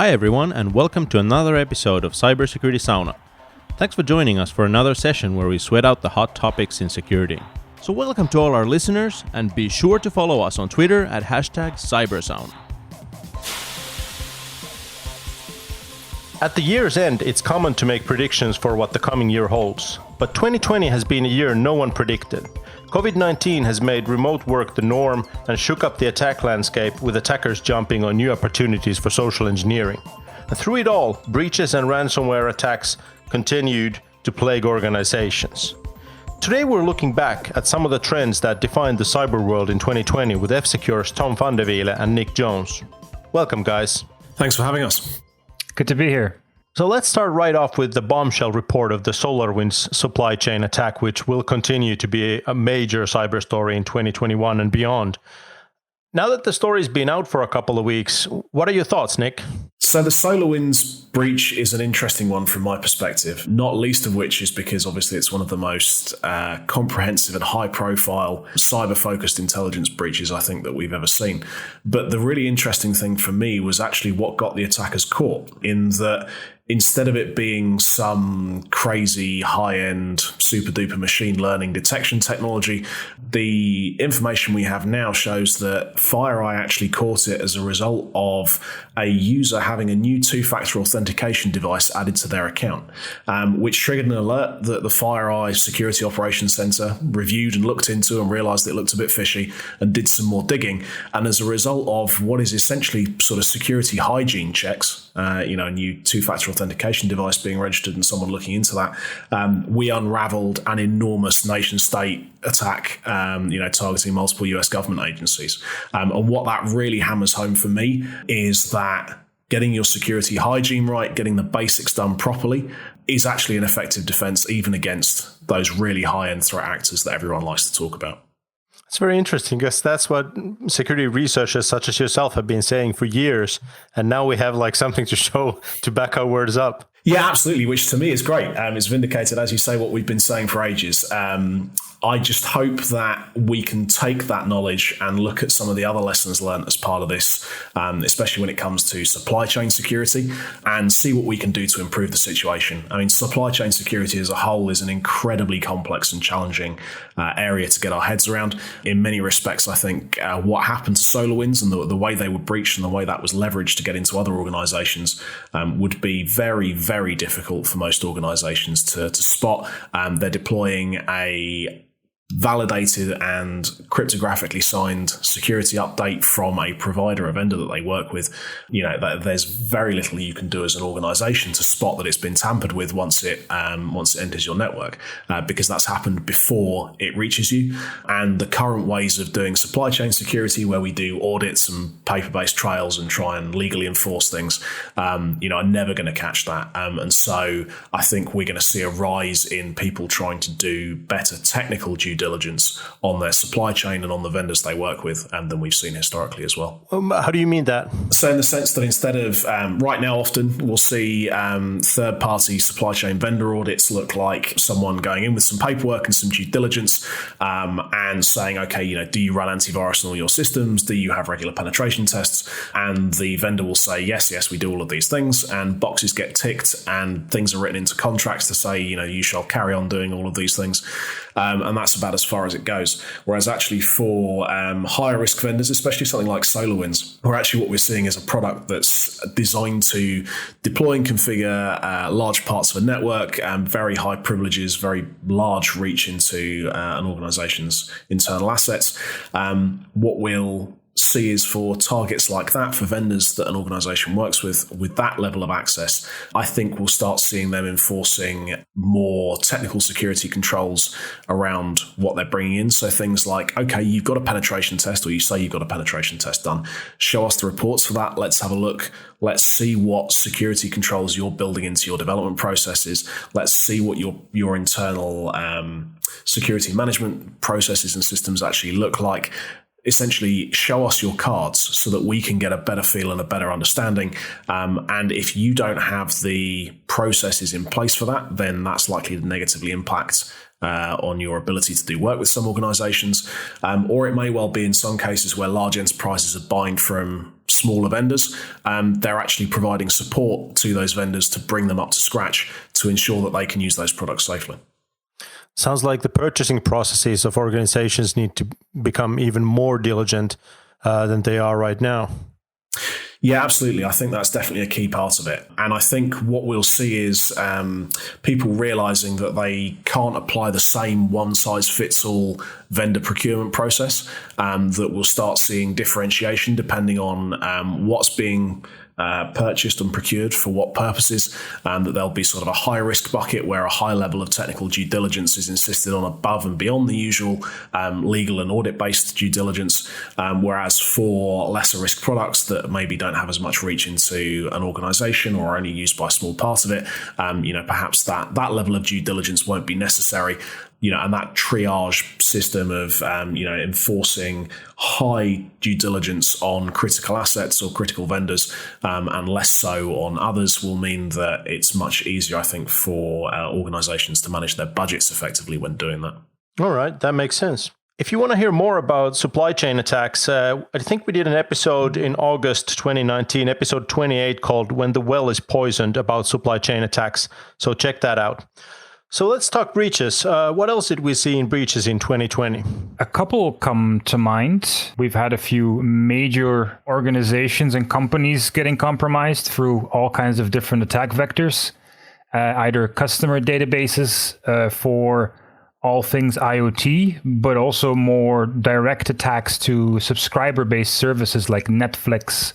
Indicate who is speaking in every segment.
Speaker 1: Hi everyone, and welcome to another episode of Cybersecurity Sauna. Thanks for joining us for another session where we sweat out the hot topics in security. So welcome to all our listeners, and be sure to follow us on Twitter at #CyberSauna.
Speaker 2: At the year's end, it's common to make predictions for what the coming year holds. But 2020 has been a year no one predicted. COVID-19 has made remote work the norm and shook up the attack landscape, with attackers jumping on new opportunities for social engineering. And through it all, breaches and ransomware attacks continued to plague organizations. Today we're looking back at some of the trends that defined the cyber world in 2020 with F-Secure's Tom van de Wiele and Nick Jones. Welcome, guys.
Speaker 3: Thanks for having us.
Speaker 4: Good to be here.
Speaker 2: So let's start right off with the bombshell report of the SolarWinds supply chain attack, which will continue to be a major cyber story in 2021 and beyond. Now that the story's been out for a couple of weeks, what are your thoughts, Nick?
Speaker 3: So the SolarWinds breach is an interesting one from my perspective, not least of which is because obviously it's one of the most comprehensive and high-profile cyber-focused intelligence breaches I think that we've ever seen. But the really interesting thing for me was actually what got the attackers caught, in that instead of it being some crazy high-end super-duper machine learning detection technology, the information we have now shows that FireEye actually caught it as a result of a user having a new two-factor authentication device added to their account, which triggered an alert that the FireEye Security Operations Center reviewed and looked into and realized it looked a bit fishy and did some more digging. And as a result of what is essentially sort of security hygiene checks, a new two-factor authentication device being registered and someone looking into that, we unraveled an enormous nation-state attack, targeting multiple US government agencies. And what that really hammers home for me is that getting your security hygiene right, getting the basics done properly, is actually an effective defense even against those really high-end threat actors that everyone likes to talk about.
Speaker 2: It's very interesting because that's what security researchers such as yourself have been saying for years. And now we have something to show to back our words up.
Speaker 3: Yeah, absolutely, which to me is great. It's vindicated, as you say, what we've been saying for ages. I just hope that we can take that knowledge and look at some of the other lessons learned as part of this, especially when it comes to supply chain security, and see what we can do to improve the situation. I mean, supply chain security as a whole is an incredibly complex and challenging area to get our heads around. In many respects, I think what happened to SolarWinds and the way they were breached and the way that was leveraged to get into other organizations would be very, very difficult for most organizations to spot. They're deploying a validated and cryptographically signed security update from a provider, a vendor that they work with. There's very little you can do as an organization to spot that it's been tampered with once it enters your network, because that's happened before it reaches you. And the current ways of doing supply chain security, where we do audits and paper-based trails and try and legally enforce things, are never going to catch that. And so I think we're going to see a rise in people trying to do better technical due diligence on their supply chain and on the vendors they work with, than we've seen historically as well.
Speaker 2: How do you mean that?
Speaker 3: So in the sense that instead of, right now often we'll see third-party supply chain vendor audits look like someone going in with some paperwork and some due diligence and saying, okay, do you run antivirus on all your systems? Do you have regular penetration tests? And the vendor will say, yes, we do all of these things, and boxes get ticked and things are written into contracts to say, you shall carry on doing all of these things. And that's about as far as it goes. Whereas actually for higher risk vendors, especially something like SolarWinds, where actually what we're seeing is a product that's designed to deploy and configure large parts of a network, very high privileges, very large reach into an organization's internal assets. What we'll see is for targets like that, for vendors that an organization works with that level of access, I think we'll start seeing them enforcing more technical security controls around what they're bringing in. So things like, okay, you've got a penetration test, or you say you've got a penetration test done. Show us the reports for that. Let's have a look. Let's see what security controls you're building into your development processes. Let's see what your internal security management processes and systems actually look like. Essentially, show us your cards so that we can get a better feel and a better understanding. And if you don't have the processes in place for that, then that's likely to negatively impact on your ability to do work with some organizations. Or it may well be in some cases where large enterprises are buying from smaller vendors, they're actually providing support to those vendors to bring them up to scratch to ensure that they can use those products safely.
Speaker 2: Sounds like the purchasing processes of organizations need to become even more diligent than they are right now.
Speaker 3: Yeah, absolutely. I think that's definitely a key part of it. And I think what we'll see is people realizing that they can't apply the same one-size-fits-all vendor procurement process, that we'll start seeing differentiation depending on what's being purchased and procured for what purposes, that there'll be sort of a high risk bucket where a high level of technical due diligence is insisted on above and beyond the usual legal and audit based due diligence, whereas for lesser risk products that maybe don't have as much reach into an organization or are only used by a small part of it, perhaps that level of due diligence won't be necessary. And that triage system of, enforcing high due diligence on critical assets or critical vendors, and less so on others, will mean that it's much easier, I think, for organizations to manage their budgets effectively when doing that.
Speaker 2: All right, that makes sense. If you want to hear more about supply chain attacks, I think we did an episode in August 2019, episode 28, called When the Well is Poisoned, about supply chain attacks. So check that out. So let's talk breaches. What else did we see in breaches in 2020?
Speaker 4: A couple come to mind. We've had a few major organizations and companies getting compromised through all kinds of different attack vectors, either customer databases for all things IoT, but also more direct attacks to subscriber-based services like Netflix,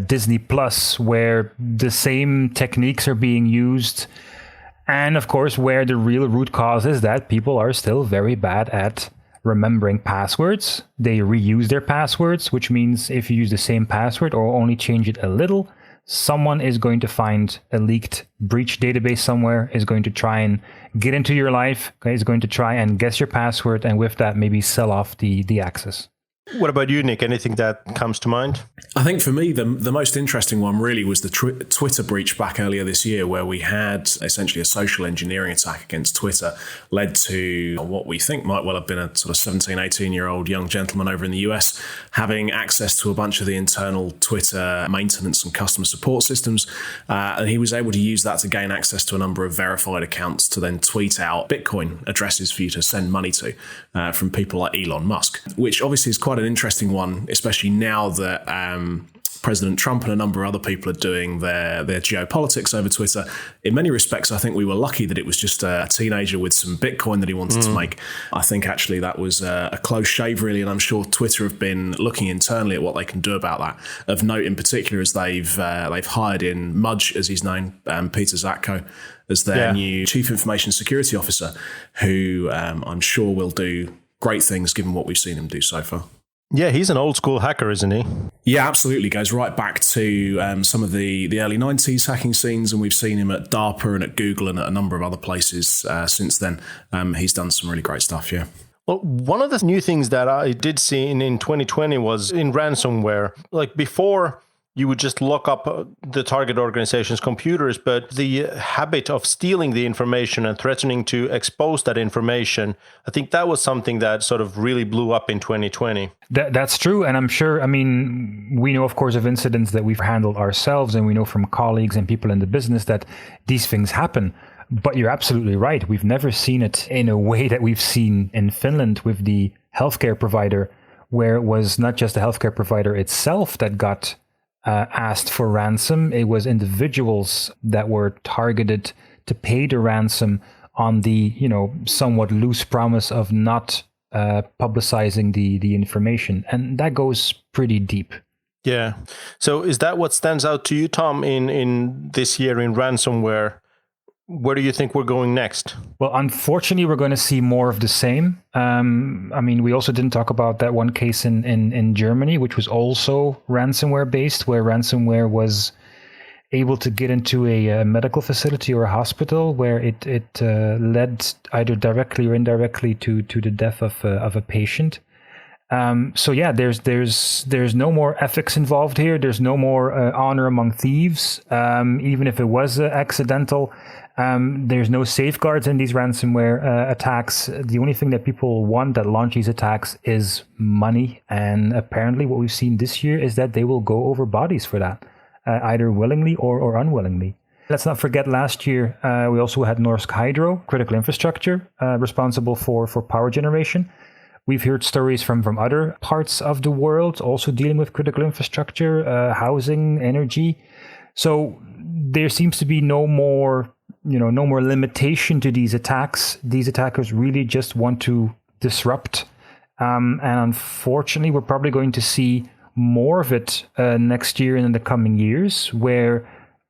Speaker 4: Disney Plus, where the same techniques are being used. And of course, where the real root cause is that people are still very bad at remembering passwords. They reuse their passwords, which means if you use the same password or only change it a little, someone is going to find a leaked breach database somewhere, is going to try and get into your life, is going to try and guess your password, and with that, maybe sell off the access.
Speaker 2: What about you, Nick? Anything that comes to mind?
Speaker 3: I think for me, the most interesting one really was the Twitter breach back earlier this year, where we had essentially a social engineering attack against Twitter, led to what we think might well have been a sort of 17, 18-year-old young gentleman over in the US having access to a bunch of the internal Twitter maintenance and customer support systems. And he was able to use that to gain access to a number of verified accounts to then tweet out Bitcoin addresses for you to send money to from people like Elon Musk, which obviously is quite an interesting one, especially now that President Trump and a number of other people are doing their geopolitics over Twitter. In many respects, I think we were lucky that it was just a teenager with some Bitcoin that he wanted to make. I think actually that was a close shave, really, and I'm sure Twitter have been looking internally at what they can do about that. Of note in particular is they've hired in Mudge, as he's known, Peter Zatko, as their new Chief Information Security Officer, who I'm sure will do great things given what we've seen him do so far.
Speaker 2: Yeah, he's an old school hacker, isn't he?
Speaker 3: Yeah, absolutely. Goes right back to some of the early 90s hacking scenes, and we've seen him at DARPA and at Google and at a number of other places since then. He's done some really great stuff, yeah.
Speaker 2: Well, one of the new things that I did see in 2020 was in ransomware. Like before, you would just lock up the target organization's computers, but the habit of stealing the information and threatening to expose that information, I think that was something that sort of really blew up in 2020.
Speaker 4: That's true. And I'm sure, we know, of course, of incidents that we've handled ourselves, and we know from colleagues and people in the business that these things happen. But you're absolutely right. We've never seen it in a way that we've seen in Finland with the healthcare provider, where it was not just the healthcare provider itself that got asked for ransom. It was individuals that were targeted to pay the ransom on the, somewhat loose promise of not publicizing the information. And that goes pretty deep.
Speaker 2: Yeah. So is that what stands out to you, Tom, in this year in ransomware? Where do you think we're going next?
Speaker 4: Well, unfortunately, we're going to see more of the same. We also didn't talk about that one case in Germany, which was also ransomware based, where ransomware was able to get into a medical facility or a hospital, where it led either directly or indirectly to the death of a patient. So yeah, there's no more ethics involved here. There's no more honor among thieves, even if it was accidental. There's no safeguards in these ransomware attacks. The only thing that people want that launch these attacks is money. And apparently what we've seen this year is that they will go over bodies for that, either willingly or unwillingly. Let's not forget last year, we also had Norsk Hydro, critical infrastructure, responsible for power generation. We've heard stories from other parts of the world also dealing with critical infrastructure, housing, energy. So there seems to be no more limitation to these attacks. These attackers really just want to disrupt. And unfortunately, we're probably going to see more of it next year and in the coming years, where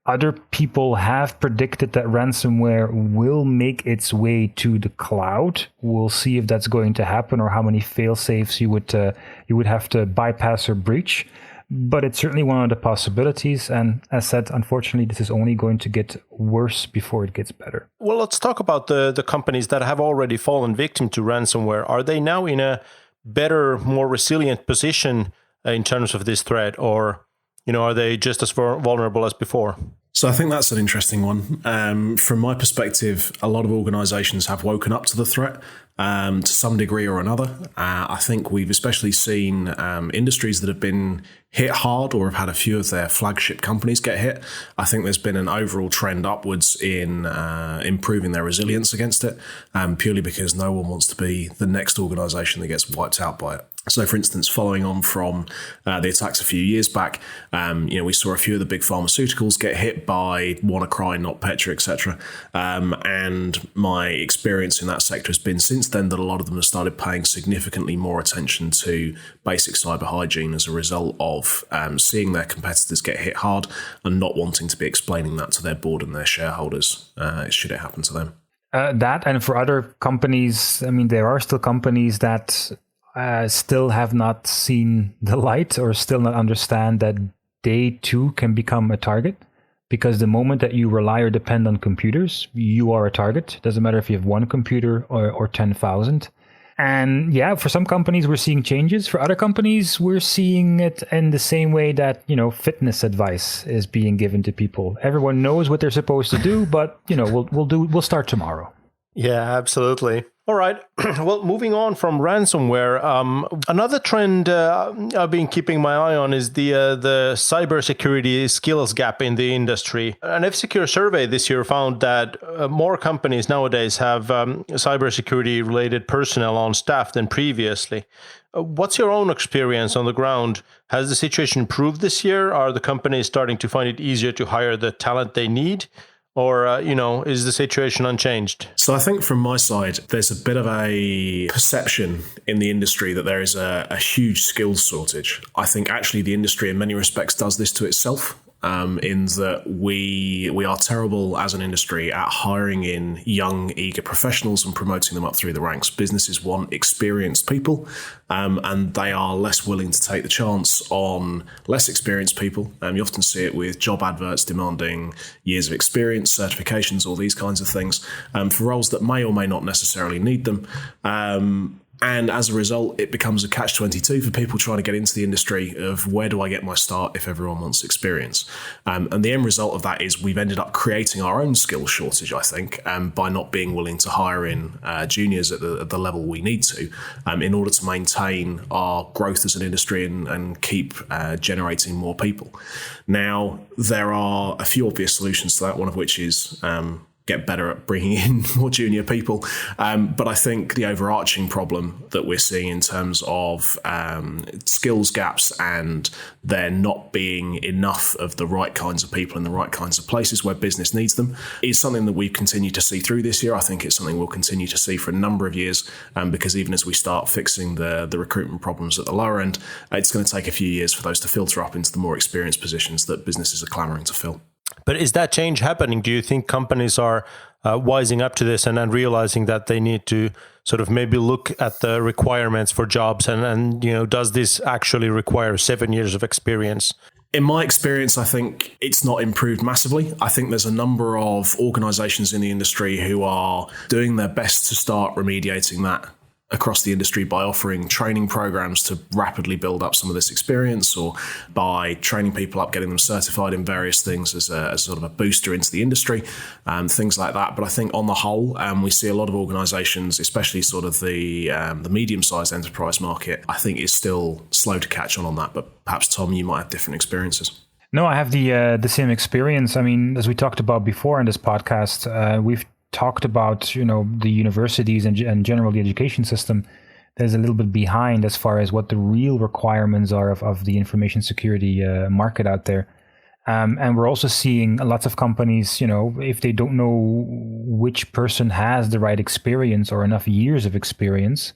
Speaker 4: other people have predicted that ransomware will make its way to the cloud. We'll see if that's going to happen or how many fail-safes you would have to bypass or breach. But it's certainly one of the possibilities. And as said, unfortunately, this is only going to get worse before it gets better.
Speaker 2: Well, let's talk about the companies that have already fallen victim to ransomware. Are they now in a better, more resilient position in terms of this threat, or are they just as vulnerable as before?
Speaker 3: So I think that's an interesting one. From my perspective, a lot of organizations have woken up to the threat to some degree or another. I think we've especially seen industries that have been hit hard or have had a few of their flagship companies get hit. I think there's been an overall trend upwards in improving their resilience against it, purely because no one wants to be the next organization that gets wiped out by it. So, for instance, following on from the attacks a few years back, we saw a few of the big pharmaceuticals get hit by WannaCry, NotPetya, etc. And my experience in that sector has been since then that a lot of them have started paying significantly more attention to basic cyber hygiene as a result of seeing their competitors get hit hard and not wanting to be explaining that to their board and their shareholders should it happen to them.
Speaker 4: That, and for other companies, there are still companies that still have not seen the light or still not understand that they too can become a target, because the moment that you rely or depend on computers, you are a target. Doesn't matter if you have one computer or 10,000. And yeah, for some companies, we're seeing changes. For other companies, we're seeing it in the same way that, fitness advice is being given to people. Everyone knows what they're supposed to do, but, we'll start tomorrow.
Speaker 2: Yeah, absolutely. All right. Well, moving on from ransomware, another trend I've been keeping my eye on is the cybersecurity skills gap in the industry. An F-Secure survey this year found that more companies nowadays have cybersecurity-related personnel on staff than previously. What's your own experience on the ground? Has the situation improved this year? Are the companies starting to find it easier to hire the talent they need? Or, is the situation unchanged?
Speaker 3: So I think from my side, there's a bit of a perception in the industry that there is a huge skills shortage. I think actually the industry in many respects does this to itself. In that we are terrible as an industry at hiring in young, eager professionals and promoting them up through the ranks. Businesses want experienced people, and they are less willing to take the chance on less experienced people. You often see it with job adverts demanding years of experience, certifications, all these kinds of things, for roles that may or may not necessarily need them. And as a result, it becomes a catch-22 for people trying to get into the industry of where do I get my start if everyone wants experience? And the end result of that is we've ended up creating our own skill shortage, I think, by not being willing to hire in juniors at the level we need to in order to maintain our growth as an industry and keep generating more people. Now, there are a few obvious solutions to that, one of which is get better at bringing in more junior people. But I think the overarching problem that we're seeing in terms of skills gaps and there not being enough of the right kinds of people in the right kinds of places where business needs them is something that we've continued to see through this year. I think it's something we'll continue to see for a number of years because even as we start fixing the recruitment problems at the lower end, it's going to take a few years for those to filter up into the more experienced positions that businesses are clamoring to fill.
Speaker 2: But is that change happening? Do you think companies are wising up to this and realizing that they need to sort of maybe look at the requirements for jobs and does this actually require 7 years of experience?
Speaker 3: In my experience, I think it's not improved massively. I think there's a number of organizations in the industry who are doing their best to start remediating that across the industry by offering training programs to rapidly build up some of this experience, or by training people up, getting them certified in various things as sort of a booster into the industry, things like that. But I think on the whole, we see a lot of organizations, especially sort of the medium-sized enterprise market, I think is still slow to catch on that. But perhaps, Tom, you might have different experiences.
Speaker 4: No, I have the same experience. I mean, as we talked about before in this podcast, we've talked about, the universities and general the education system. There's a little bit behind as far as what the real requirements are of the information security market out there. And we're also seeing lots of companies, if they don't know which person has the right experience or enough years of experience,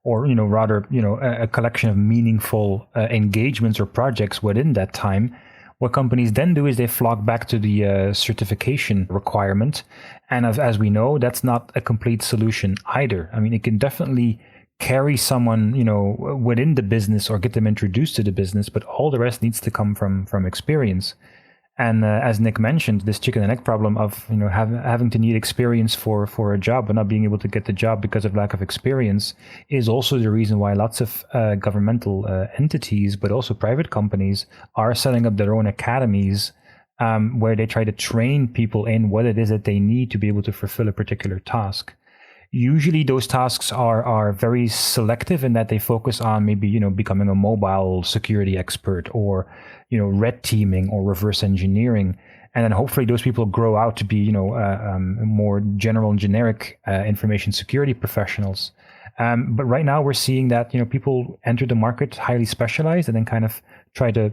Speaker 4: or, rather, a collection of meaningful engagements or projects within that time, what companies then do is they flock back to the certification requirement. And as we know, that's not a complete solution either. I mean, it can definitely carry someone, within the business or get them introduced to the business, but all the rest needs to come from experience. And as Nick mentioned, this chicken and egg problem of having to need experience for a job but not being able to get the job because of lack of experience is also the reason why lots of governmental entities, but also private companies, are setting up their own academies where they try to train people in what it is that they need to be able to fulfill a particular task. Usually those tasks are very selective in that they focus on maybe, becoming a mobile security expert, or, red teaming or reverse engineering. And then hopefully those people grow out to be, more general and generic information security professionals. But right now we're seeing that, people enter the market highly specialized and then kind of try to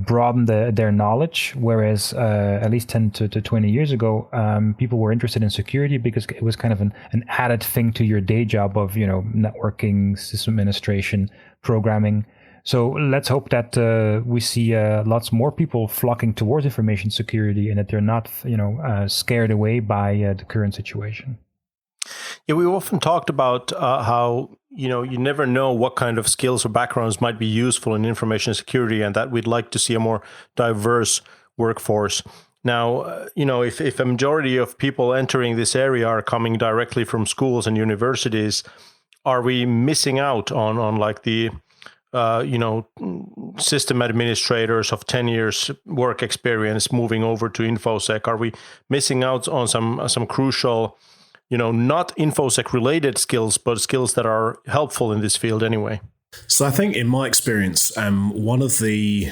Speaker 4: broaden their knowledge, whereas at least 10 to 20 years ago, people were interested in security because it was kind of an added thing to your day job of, networking, system administration, programming. So let's hope that we see lots more people flocking towards information security and that they're not, scared away by the current situation.
Speaker 2: Yeah, we often talked about how, you never know what kind of skills or backgrounds might be useful in information security, and that we'd like to see a more diverse workforce. Now, if a majority of people entering this area are coming directly from schools and universities, are we missing out on like the system administrators of 10 years work experience moving over to InfoSec? Are we missing out on some crucial, not InfoSec related skills, but skills that are helpful in this field anyway?
Speaker 3: So I think in my experience, one of the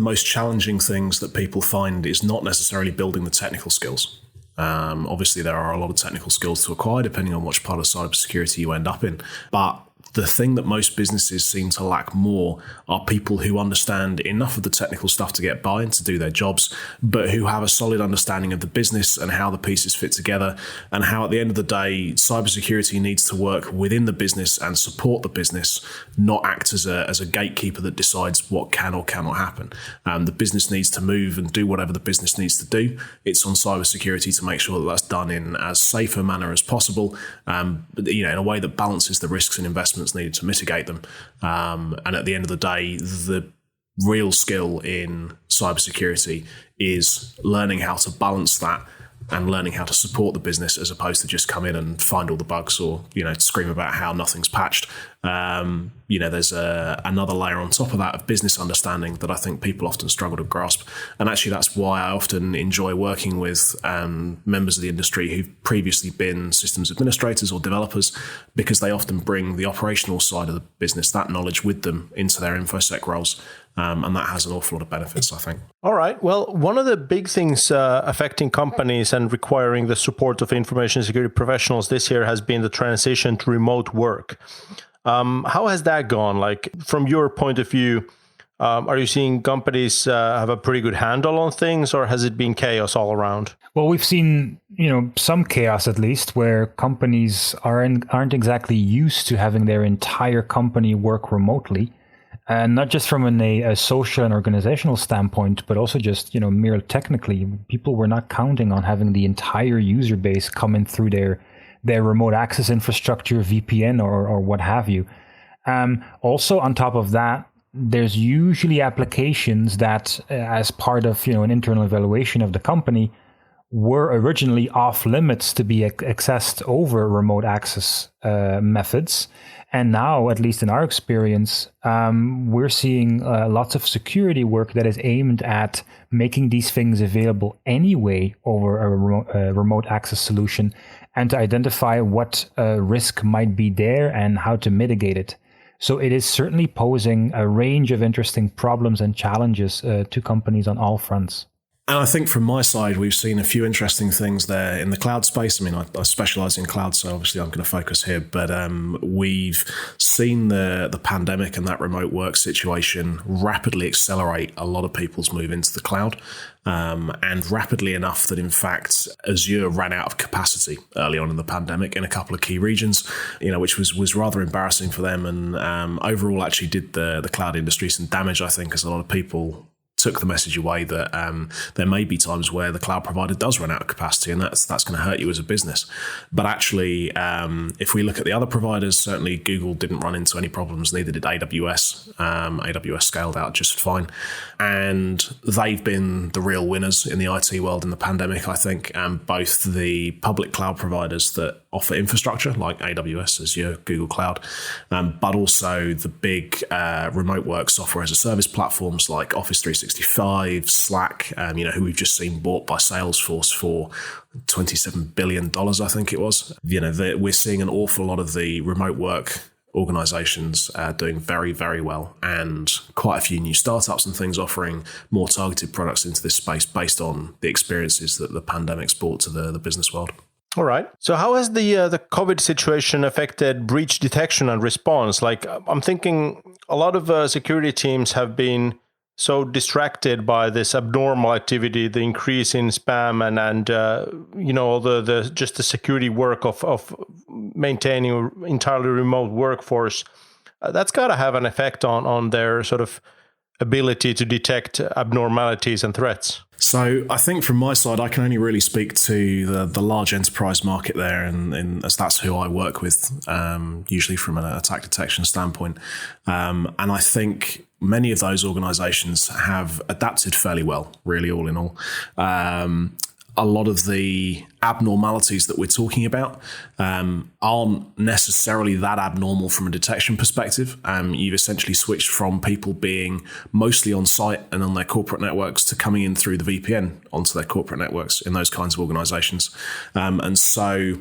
Speaker 3: most challenging things that people find is not necessarily building the technical skills. Obviously, there are a lot of technical skills to acquire depending on which part of cybersecurity you end up in. But the thing that most businesses seem to lack more are people who understand enough of the technical stuff to get by and to do their jobs, but who have a solid understanding of the business and how the pieces fit together, and how at the end of the day, cybersecurity needs to work within the business and support the business, not act as a gatekeeper that decides what can or cannot happen. The business needs to move and do whatever the business needs to do. It's on cybersecurity to make sure that that's done in as safe a manner as possible, but, in a way that balances the risks and investments needed to mitigate them. And at the end of the day, the real skill in cybersecurity is learning how to balance that and learning how to support the business, as opposed to just come in and find all the bugs or, scream about how nothing's patched. There's another layer on top of that of business understanding that I think people often struggle to grasp. And actually, that's why I often enjoy working with members of the industry who've previously been systems administrators or developers, because they often bring the operational side of the business, that knowledge with them into their InfoSec roles. And that has an awful lot of benefits, I think.
Speaker 2: All right. Well, one of the big things affecting companies and requiring the support of information security professionals this year has been the transition to remote work. How has that gone? Like, from your point of view, are you seeing companies have a pretty good handle on things, or has it been chaos all around?
Speaker 4: Well, we've seen, some chaos at least, where companies aren't exactly used to having their entire company work remotely. And not just from a social and organizational standpoint, but also just, merely technically, people were not counting on having the entire user base coming through their remote access infrastructure, VPN, or what have you. Also, on top of that, there's usually applications that, as part of, an internal evaluation of the company, were originally off limits to be accessed over remote access methods. And now, at least in our experience, we're seeing lots of security work that is aimed at making these things available anyway over a remote access solution, and to identify what risk might be there and how to mitigate it. So it is certainly posing a range of interesting problems and challenges to companies on all fronts.
Speaker 3: And I think from my side, we've seen a few interesting things there in the cloud space. I mean, I specialize in cloud, so obviously I'm going to focus here. But we've seen the pandemic and that remote work situation rapidly accelerate a lot of people's move into the cloud. And rapidly enough that, in fact, Azure ran out of capacity early on in the pandemic in a couple of key regions, which was rather embarrassing for them. And overall actually did the cloud industry some damage, I think, as a lot of people took the message away that there may be times where the cloud provider does run out of capacity, and that's going to hurt you as a business. But actually, if we look at the other providers, certainly Google didn't run into any problems, neither did AWS. AWS scaled out just fine. And they've been the real winners in the IT world in the pandemic, I think. Both the public cloud providers that offer infrastructure like AWS, Azure, Google Cloud, but also the big remote work software as a service platforms like Office 365, Slack, who we've just seen bought by Salesforce for $27 billion, I think it was. We're seeing an awful lot of the remote work organizations doing very, very well, and quite a few new startups and things offering more targeted products into this space based on the experiences that the pandemic's brought to the business world.
Speaker 2: All right. So how has the COVID situation affected breach detection and response? Like, I'm thinking a lot of security teams have been so distracted by this abnormal activity, the increase in spam and the just the security work of maintaining an entirely remote workforce. That's got to have an effect on their sort of ability to detect abnormalities and threats.
Speaker 3: So I think from my side, I can only really speak to the large enterprise market there, and as that's who I work with, usually from an attack detection standpoint. And I think many of those organizations have adapted fairly well, really, all in all. A lot of the abnormalities that we're talking about aren't necessarily that abnormal from a detection perspective. You've essentially switched from people being mostly on site and on their corporate networks to coming in through the VPN onto their corporate networks in those kinds of organizations. And so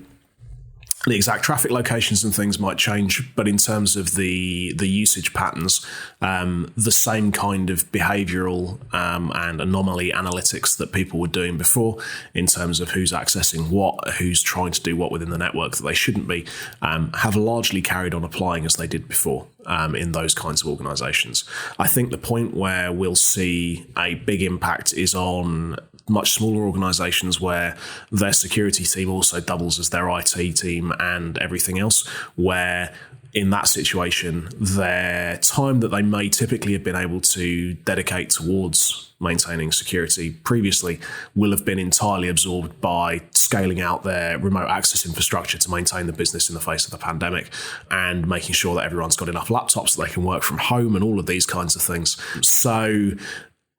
Speaker 3: the exact traffic locations and things might change, but in terms of the usage patterns, the same kind of behavioral and anomaly analytics that people were doing before in terms of who's accessing what, who's trying to do what within the network that they shouldn't be, have largely carried on applying as they did before in those kinds of organizations. I think the point where we'll see a big impact is on much smaller organizations where their security team also doubles as their IT team and everything else, where in that situation, their time that they may typically have been able to dedicate towards maintaining security previously will have been entirely absorbed by scaling out their remote access infrastructure to maintain the business in the face of the pandemic and making sure that everyone's got enough laptops so they can work from home and all of these kinds of things. So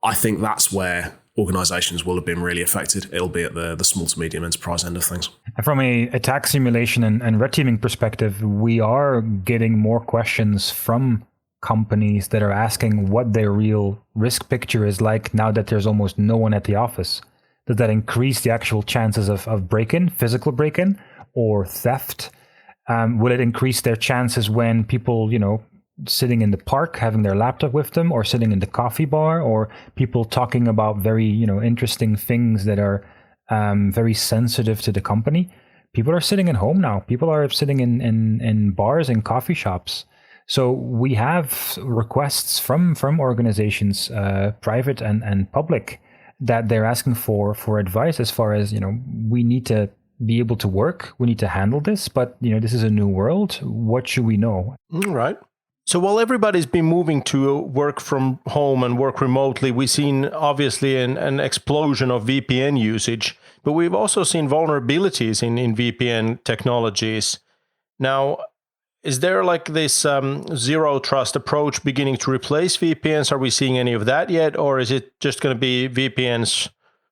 Speaker 3: I think that's where organizations will have been really affected. It'll be at the small to medium enterprise end of things.
Speaker 4: From a attack simulation and red teaming perspective, we are getting more questions from companies that are asking what their real risk picture is like now that there's almost no one at the office. Does that increase the actual chances of break-in, physical break-in, or theft? Will it increase their chances when people, sitting in the park having their laptop with them, or sitting in the coffee bar, or people talking about very interesting things that are very sensitive to the company? People are sitting at home now. People are sitting in bars and coffee shops. So we have requests from organizations, private and public, that they're asking for advice as far as we need to be able to work, we need to handle this, but this is a new world. What should we know?
Speaker 2: All right. So while everybody's been moving to work from home and work remotely, we've seen obviously an explosion of VPN usage, but we've also seen vulnerabilities in VPN technologies. Now, is there like this zero trust approach beginning to replace VPNs? Are we seeing any of that yet? Or is it just going to be VPNs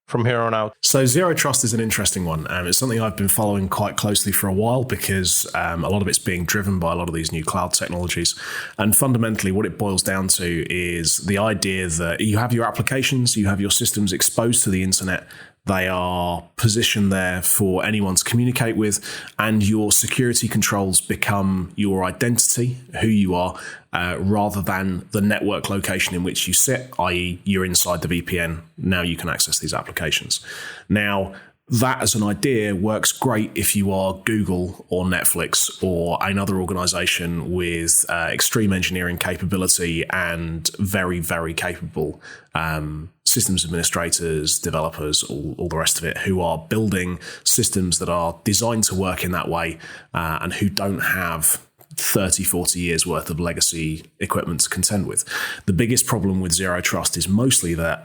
Speaker 2: from here on out?
Speaker 3: So zero trust is an interesting one. It's something I've been following quite closely for a while because a lot of it's being driven by a lot of these new cloud technologies. And fundamentally, what it boils down to is the idea that you have your applications, you have your systems exposed to the internet. They are positioned there for anyone to communicate with, and your security controls become your identity, who you are, rather than the network location in which you sit, i.e. you're inside the VPN. Now you can access these applications. Now, that as an idea works great if you are Google or Netflix or another organization with extreme engineering capability and very, very capable systems administrators, developers, all the rest of it, who are building systems that are designed to work in that way and who don't have 30, 40 years worth of legacy equipment to contend with. The biggest problem with zero trust is mostly that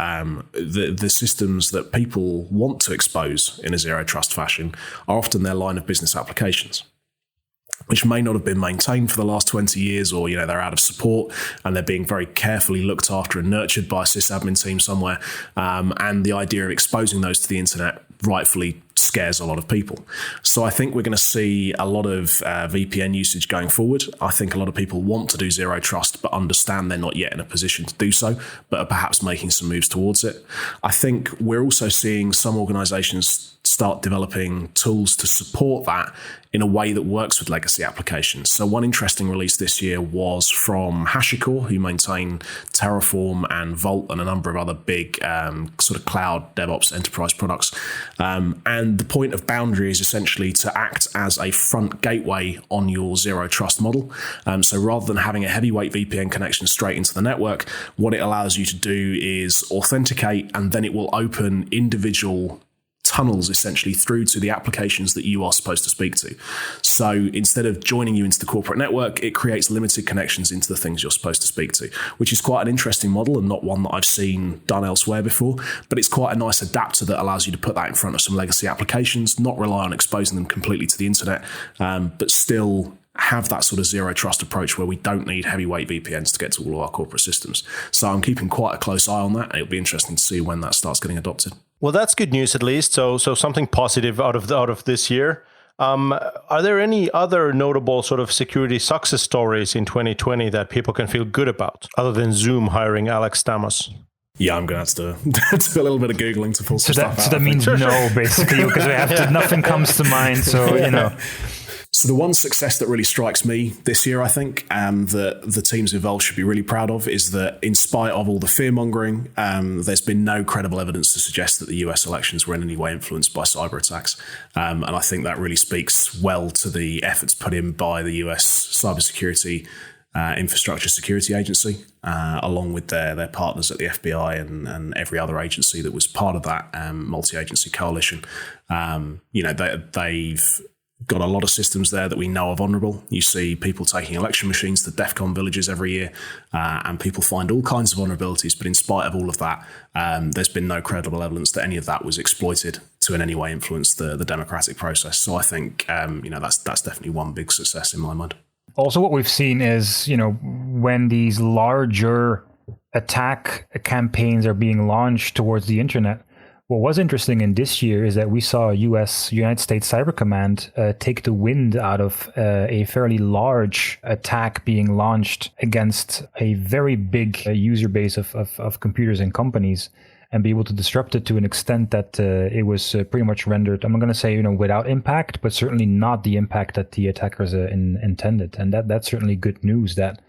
Speaker 3: the systems that people want to expose in a zero trust fashion are often their line of business applications, which may not have been maintained for the last 20 years, or, they're out of support and they're being very carefully looked after and nurtured by a sysadmin team somewhere. And the idea of exposing those to the internet rightfully scares a lot of people. So I think we're going to see a lot of VPN usage going forward. I think a lot of people want to do zero trust, but understand they're not yet in a position to do so, but are perhaps making some moves towards it. I think we're also seeing some organizations start developing tools to support that in a way that works with legacy applications. So one interesting release this year was from HashiCorp, who maintain Terraform and Vault and a number of other big sort of cloud DevOps enterprise products. And the point of Boundary is essentially to act as a front gateway on your zero trust model. So rather than having a heavyweight VPN connection straight into the network, what it allows you to do is authenticate, and then it will open individual tunnels essentially through to the applications that you are supposed to speak to. So instead of joining you into the corporate network, it creates limited connections into the things you're supposed to speak to, which is quite an interesting model and not one that I've seen done elsewhere before. But it's quite a nice adapter that allows you to put that in front of some legacy applications, not rely on exposing them completely to the internet, but still have that sort of zero trust approach where we don't need heavyweight VPNs to get to all of our corporate systems. So I'm keeping quite a close eye on that, and it'll be interesting to see when that starts getting adopted.
Speaker 2: Well, that's good news at least. So something positive out of this year. Are there any other notable sort of security success stories in 2020 that people can feel good about, other than Zoom hiring Alex Stamos?
Speaker 3: Yeah, I'm going to have to do a little bit of Googling to pull some stuff out.
Speaker 4: So that means no, basically, because we have to, nothing comes to mind. So,
Speaker 3: So the one success that really strikes me this year, I think, that the teams involved should be really proud of, is that in spite of all the fear-mongering, there's been no credible evidence to suggest that the US elections were in any way influenced by cyber attacks. And I think that really speaks well to the efforts put in by the US cybersecurity infrastructure security agency, along with their partners at the FBI and every other agency that was part of that multi-agency coalition. They've got a lot of systems there that we know are vulnerable. You see people taking election machines to DEFCON villages every year, and people find all kinds of vulnerabilities. But in spite of all of that, there's been no credible evidence that any of that was exploited to in any way influence the democratic process. So I think that's definitely one big success in my mind.
Speaker 4: Also, what we've seen is, when these larger attack campaigns are being launched towards the internet, what was interesting in this year is that we saw United States Cyber Command take the wind out of a fairly large attack being launched against a very big user base of computers and companies, and be able to disrupt it to an extent that it was pretty much rendered, I'm not going to say without impact, but certainly not the impact that the attackers intended. And that's certainly good news that,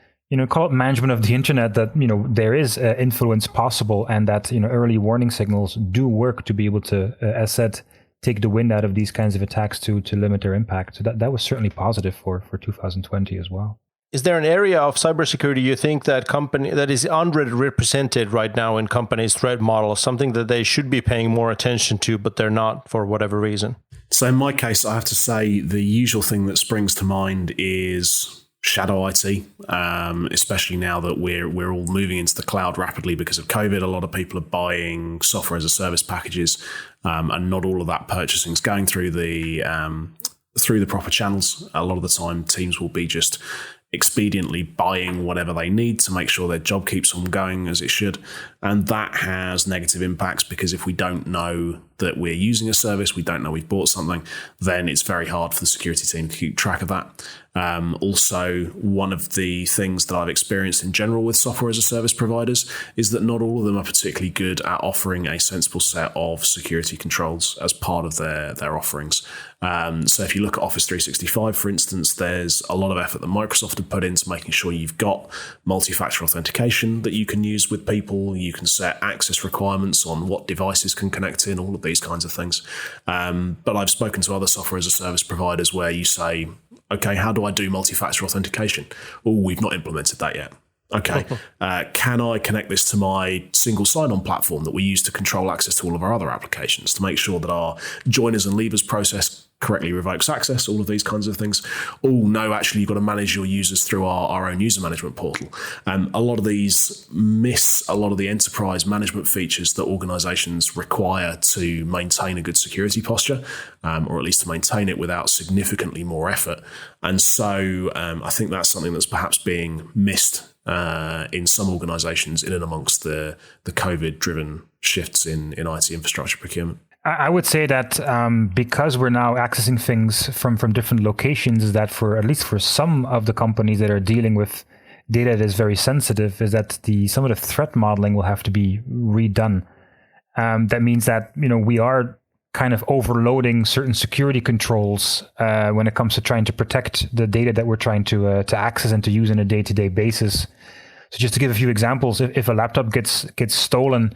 Speaker 4: call it management of the internet, that, there is influence possible, and that, early warning signals do work to be able to, as said, take the wind out of these kinds of attacks to limit their impact. So that was certainly positive for 2020 as well.
Speaker 2: Is there an area of cybersecurity you think that is underrepresented right now in companies' threat models, something that they should be paying more attention to, but they're not for whatever reason?
Speaker 3: So in my case, I have to say the usual thing that springs to mind is shadow IT, especially now that we're all moving into the cloud rapidly because of COVID. A lot of people are buying software as a service packages, and not all of that purchasing is going through the proper channels. A lot of the time, teams will be just expediently buying whatever they need to make sure their job keeps on going as it should. And that has negative impacts, because if we don't know that we're using a service, we don't know we've bought something, then it's very hard for the security team to keep track of that. Also, one of the things that I've experienced in general with software as a service providers is that not all of them are particularly good at offering a sensible set of security controls as part of their offerings. So if you look at Office 365, for instance, there's a lot of effort that Microsoft have put into making sure you've got multi-factor authentication that you can use with people. You can set access requirements on what devices can connect in, all of these kinds of things. But I've spoken to other software as a service providers where you say, okay, how do I do multi-factor authentication? Oh, we've not implemented that yet. Okay, can I connect this to my single sign-on platform that we use to control access to all of our other applications to make sure that our joiners and leavers process correctly revokes access, all of these kinds of things? Oh, no, actually, you've got to manage your users through our own user management portal. A lot of these miss a lot of the enterprise management features that organizations require to maintain a good security posture, or at least to maintain it without significantly more effort. And so I think that's something that's perhaps being missed in some organizations in and amongst the COVID-driven shifts in IT infrastructure procurement.
Speaker 4: I would say that because we're now accessing things from different locations, that for at least for some of the companies that are dealing with data that is very sensitive, is that some of the threat modeling will have to be redone. That means that we are kind of overloading certain security controls when it comes to trying to protect the data that we're trying to access and to use on a day-to-day basis. So just to give a few examples, if a laptop gets stolen,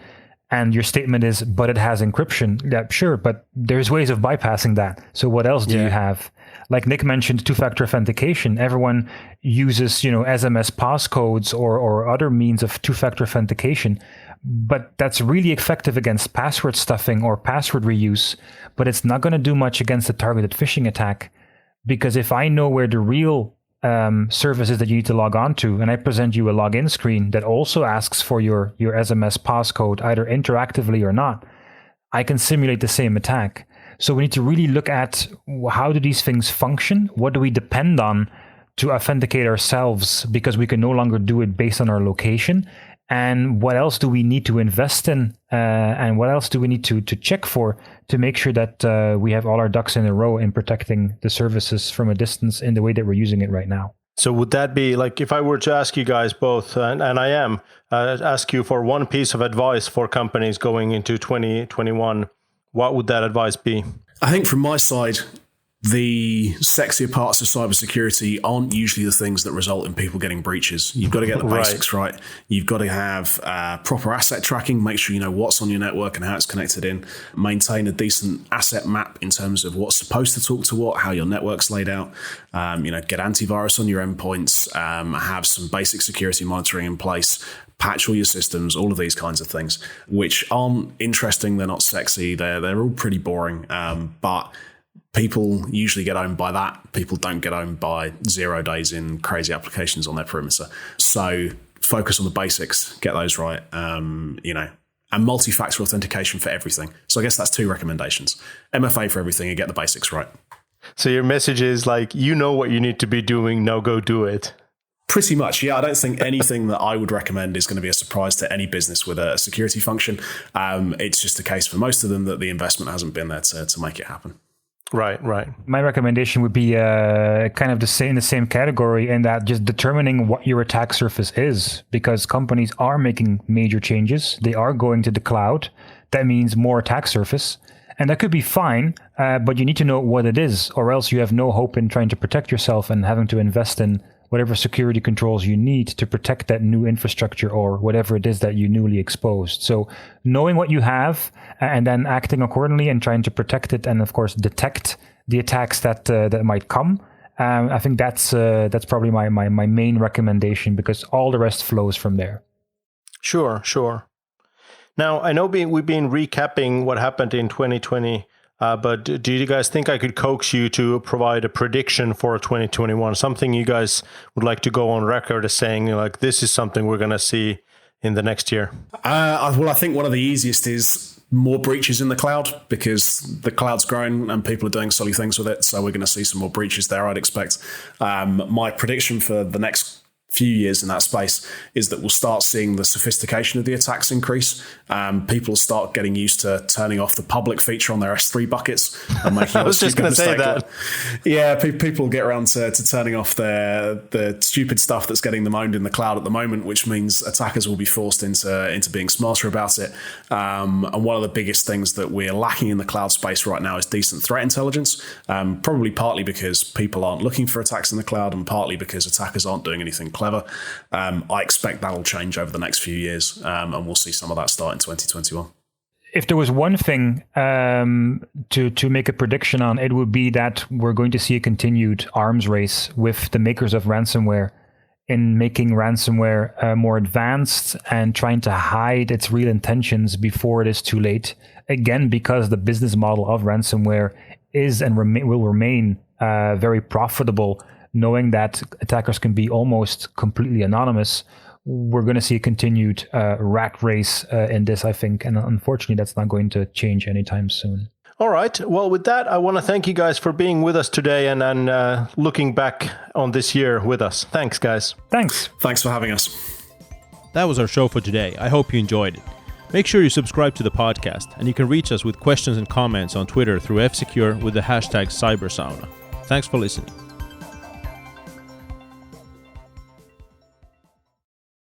Speaker 4: and your statement is, but it has encryption. Yeah, sure, but there's ways of bypassing that. So what else do you have? Like Nick mentioned, two-factor authentication. Everyone uses, SMS passcodes or other means of two-factor authentication. But that's really effective against password stuffing or password reuse. But it's not going to do much against a targeted phishing attack. Because if I know where the real services that you need to log on to, and I present you a login screen that also asks for your SMS passcode, either interactively or not, I can simulate the same attack. So we need to really look at how do these things function? What do we depend on to authenticate ourselves, because we can no longer do it based on our location? And what else do we need to invest in? And what else do we need to check for to make sure that we have all our ducks in a row in protecting the services from a distance in the way that we're using it right now?
Speaker 2: So would that be like, if I were to ask you guys both, and I am, ask you for one piece of advice for companies going into 2021, what would that advice be?
Speaker 3: I think from my side, the sexier parts of cybersecurity aren't usually the things that result in people getting breaches. You've got to get the basics right. You've got to have proper asset tracking, make sure you know what's on your network and how it's connected in, maintain a decent asset map in terms of what's supposed to talk to what, how your network's laid out, get antivirus on your endpoints, have some basic security monitoring in place, patch all your systems, all of these kinds of things, which aren't interesting. They're not sexy. They're all pretty boring. But people usually get owned by that. People don't get owned by 0 days in crazy applications on their perimeter. So focus on the basics, get those right, and multi-factor authentication for everything. So I guess that's 2 recommendations. MFA for everything and get the basics right.
Speaker 2: So your message is like, what you need to be doing, now go do it.
Speaker 3: Pretty much, yeah. I don't think anything that I would recommend is going to be a surprise to any business with a security function. It's just the case for most of them that the investment hasn't been there to make it happen.
Speaker 2: Right.
Speaker 4: My recommendation would be kind of the same category, in that just determining what your attack surface is, because companies are making major changes. They are going to the cloud. That means more attack surface. And that could be fine, but you need to know what it is, or else you have no hope in trying to protect yourself and having to invest in whatever security controls you need to protect that new infrastructure or whatever it is that you newly exposed. So knowing what you have and then acting accordingly and trying to protect it, and of course detect the attacks that might come. I think that's probably my main recommendation, because all the rest flows from there.
Speaker 2: Sure. Now, I know we've been recapping what happened in 2020, but do you guys think I could coax you to provide a prediction for 2021? Something you guys would like to go on record as saying, this is something we're going to see in the next year?
Speaker 3: Well, I think one of the easiest is more breaches in the cloud because the cloud's growing and people are doing silly things with it. So we're going to see some more breaches there, I'd expect. My prediction for the next few years in that space is that we'll start seeing the sophistication of the attacks increase. People start getting used to turning off the public feature on their S3 buckets and making
Speaker 2: I was just going to say that.
Speaker 3: Yeah, people get around to turning off the stupid stuff that's getting them owned in the cloud at the moment, which means attackers will be forced into being smarter about it. And one of the biggest things that we're lacking in the cloud space right now is decent threat intelligence, probably partly because people aren't looking for attacks in the cloud and partly because attackers aren't doing anything clever. I expect that'll change over the next few years, and we'll see some of that start in 2021.
Speaker 4: If there was one thing to make a prediction on, it would be that we're going to see a continued arms race with the makers of ransomware in making ransomware more advanced and trying to hide its real intentions before it is too late. Again, because the business model of ransomware is and will remain very profitable, knowing that attackers can be almost completely anonymous. We're going to see a continued rat race in this, I think. And unfortunately, that's not going to change anytime soon.
Speaker 2: All right. Well, with that, I want to thank you guys for being with us today and looking back on this year with us. Thanks, guys.
Speaker 4: Thanks.
Speaker 3: Thanks for having us.
Speaker 1: That was our show for today. I hope you enjoyed it. Make sure you subscribe to the podcast, and you can reach us with questions and comments on Twitter through F-Secure with the hashtag CyberSauna. Thanks for listening.